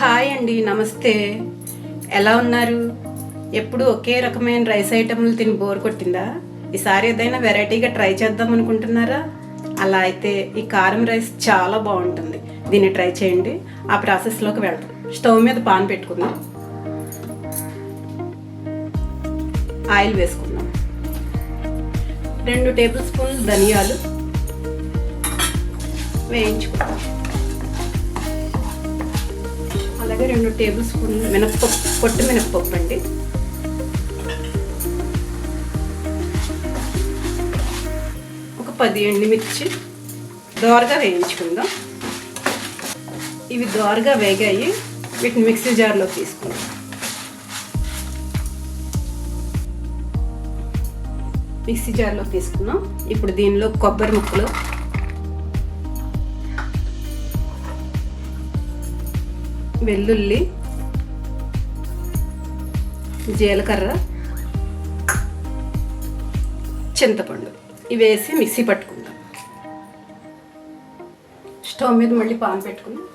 Hi అండి, నమస్తే. ఎలా ఉన్నారు? ఎప్పుడు ఒకే రకమైన రైస్ ఐటెంలు తిని బోర్ కొట్టిందా? ఈసారి ఏదైనా వెరైటీగా ట్రై చేద్దాం అనుకుంటున్నారా? అలా అయితే ఈ కారం రైస్ చాలా బాగుంటుంది. దీన్ని ట్రై చేయండి. ఆ ప్రాసెస్లోకి వెళ్దాం. స్టవ్ మీద పాన్ పెట్టుకుందాం. ఆయిల్ వేసుకుందాం. 2 టేబుల్ స్పూన్లు ధనియాలు వేయించుకుందాం. అలాగే 2 టేబుల్ స్పూన్లు మినప్పప్పు, పొట్టు మినప్పప్పు అండి. ఒక 10 ఎండుమిర్చి దోరగా వేయించుకుందాం. ఇవి దోరగా వేగాయి. వీటిని మిక్సీ జార్లో తీసుకుందాం. మిక్సీ జార్లో తీసుకున్నాం. ఇప్పుడు దీనిలో కొబ్బరి ముక్కలు, వెల్లుల్లి, జీలకర్ర, చింతపండు ఇవి వేసి మిక్సీ పట్టుకుందాం. స్టవ్ మీద మళ్ళీ పాన్ పెట్టుకుందాం.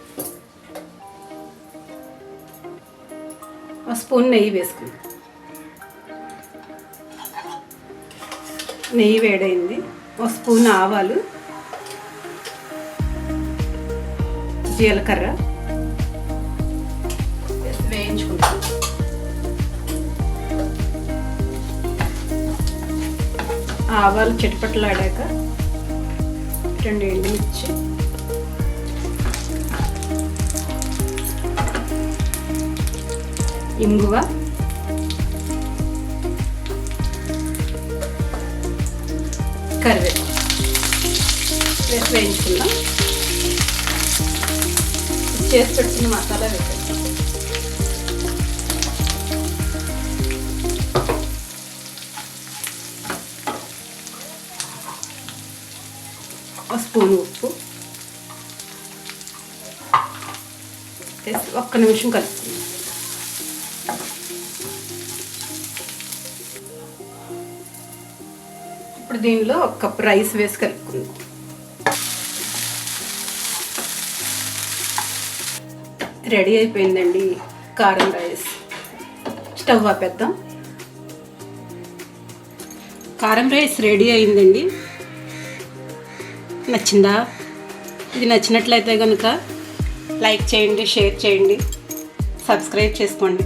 ఒక స్పూన్ నెయ్యి వేసుకుందాం. నెయ్యి వేడైంది. ఒక స్పూన్ ఆవాలు, జీలకర్ర వేయించుకుంటాం. ఆవాలు చిటపటలాడాక 2 ఎండుమిర్చి, ఇంగువ, కరివేపాకు వేసి వేయించుకుందాం. చేసి పెట్టుకున్న మసాలా వేసేస్తాం. ఒక స్పూన్ ఉప్పు వేసి 1 నిమిషం కలుపుకుందాం. ఇప్పుడు దీనిలో 1 కప్ రైస్ వేసి కలుపుకుందాం. రెడీ అయిపోయిందండి కారం రైస్. స్టవ్ ఆపేద్దాం. కారం రైస్ రెడీ అయిందండి. నచ్చిందా? ఇది నచ్చినట్లయితే కనుక లైక్ చేయండి, షేర్ చేయండి, సబ్స్క్రైబ్ చేసుకోండి.